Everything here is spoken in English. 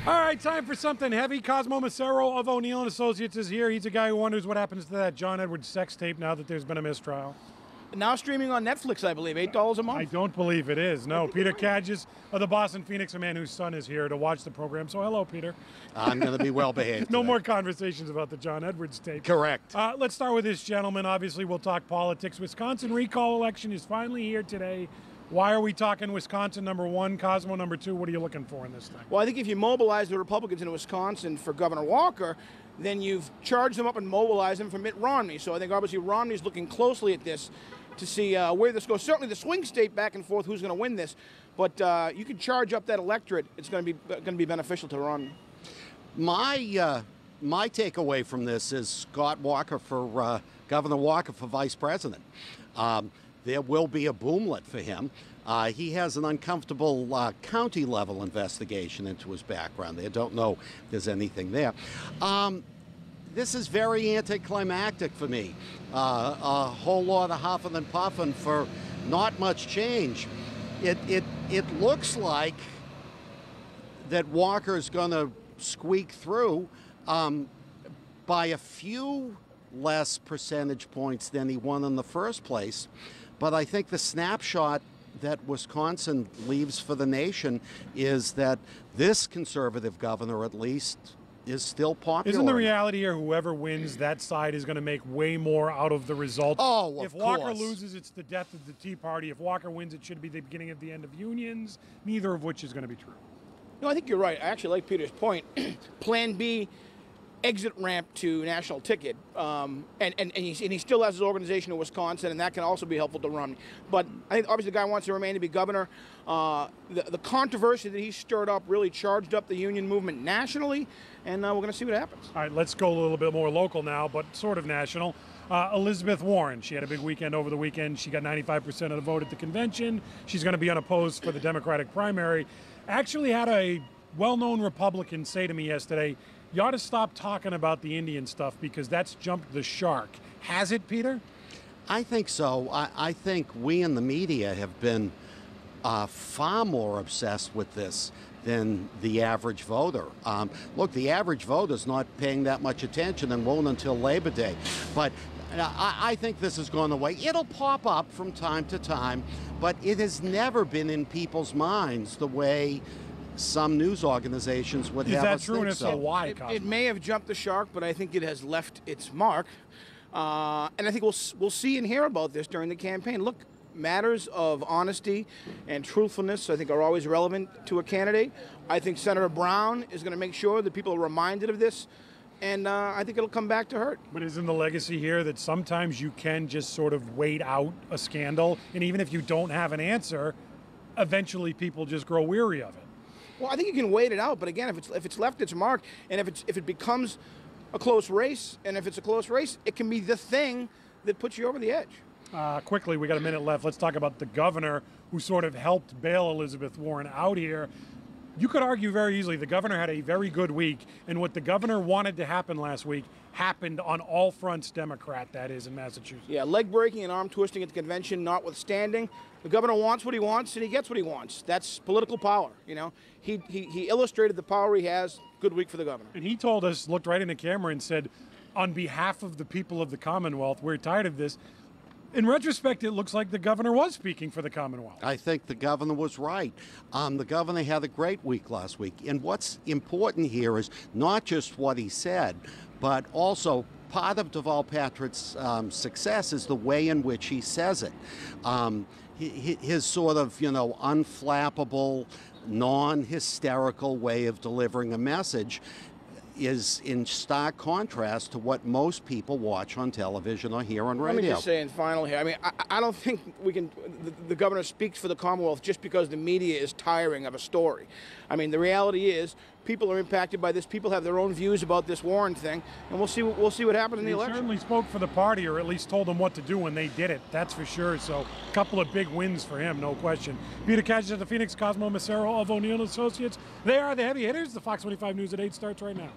All right, time for something heavy. Cosmo Macero of O'Neill and Associates is here. He's a guy who wonders what happens to that John Edwards sex tape now that there's been a mistrial. Now streaming on Netflix, I believe, $8 a month. I don't believe it is. No, Peter Kadges of the Boston Phoenix, a man whose son is here to watch the program. So hello, Peter. I'm going to be well behaved. No today. more conversations about the John Edwards tape. Correct. Let's start with this gentleman. Obviously, we'll talk politics. Wisconsin recall election is finally here today. Why are we talking Wisconsin number one, Cosmo number two? What are you looking for in this thing? Well, I think if you mobilize the Republicans in Wisconsin for Governor Walker, then you've charged them up and mobilized them for Mitt Romney. So I think obviously Romney's looking closely at this to see where this goes. Certainly the swing state back and forth, who's going to win this. But you can charge up that electorate. It's going to be beneficial to Romney. My takeaway from this is Scott Walker for Governor Walker for vice president. There will be a boomlet for him. He has an uncomfortable county-level investigation into his background. They don't know if there's anything there. This is very anticlimactic for me. A whole lot of huffing and puffing for not much change. It looks like that Walker's going to squeak through by a few less percentage points than he won in the first place. But I think the snapshot that Wisconsin leaves for the nation is that this conservative governor, at least, is still popular. Isn't the reality here, whoever wins, that side is going to make way more out of the result? Oh, of If Walker course. loses, it's the death of the Tea Party. If Walker wins, it should be the beginning of the end of unions, neither of which is going to be true. No, I think you're right. I actually like Peter's point. Plan B, exit ramp to national ticket, and he still has his organization in Wisconsin, and that can also be helpful to Romney. But I think obviously the guy wants to remain to be governor. The controversy that he stirred up really charged up the union movement nationally, and we're going to see what happens. All right, let's go a little bit more local now, but sort of national. Elizabeth Warren, she had a big weekend over the weekend. She got 95% of the vote at the convention. She's going to be unopposed for the Democratic primary. Actually had a well-known Republican say to me yesterday, you ought to stop talking about the Indian stuff because that's jumped the shark. Has it, Peter? I think so. I think we in the media have been far more obsessed with this than the average voter. Look, the average voter's not paying that much attention and won't until Labor Day. But I think this is going away. It'll pop up from time to time, but it has never been in people's minds the way some news organizations would have us think so. Is that true, and if so, why, Cosmo? It may have jumped the shark, but I think it has left its mark. And I think we'll see and hear about this during the campaign. Look, matters of honesty and truthfulness, I think, are always relevant to a candidate. I think Senator Brown is going to make sure that people are reminded of this, and I think it'll come back to hurt. But isn't the legacy here that sometimes you can just sort of wait out a scandal, and even if you don't have an answer, eventually people just grow weary of it? Well, I think you can wait it out, but again, if it's left its mark, and if it becomes a close race, and if it's a close race, it can be the thing that puts you over the edge. Quickly, we got a minute left. Let's talk about the governor who sort of helped bail Elizabeth Warren out here. You could argue very easily the governor had a very good week, and what the governor wanted to happen last week happened on all fronts Democrat, that is, in Massachusetts. Yeah, leg breaking and arm twisting at the convention notwithstanding, the governor wants what he wants and he gets what he wants. That's political power, you know. He illustrated the power he has. Good week for the governor. And he told us, looked right in the camera and said, on behalf of the people of the Commonwealth, we're tired of this. In retrospect, it looks like the governor was speaking for the Commonwealth. I think the governor was right. The governor had a great week last week. And what's important here is not just what he said, but also part of Deval Patrick's success is the way in which he says it. His sort of, unflappable, non-hysterical way of delivering a message is in stark contrast to what most people watch on television or hear on radio. Let me just say in final here, I mean, I don't think we can, the governor speaks for the Commonwealth just because the media is tiring of a story. I mean, the reality is people are impacted by this. People have their own views about this Warren thing, and we'll see what happens in the election. He certainly spoke for the party, or at least told them what to do when they did it. That's for sure. So a couple of big wins for him, no question. Peter Kadges of the Phoenix, Cosmo Macero of O'Neill and Associates. They are the heavy hitters. The Fox 25 News at 8 starts right now.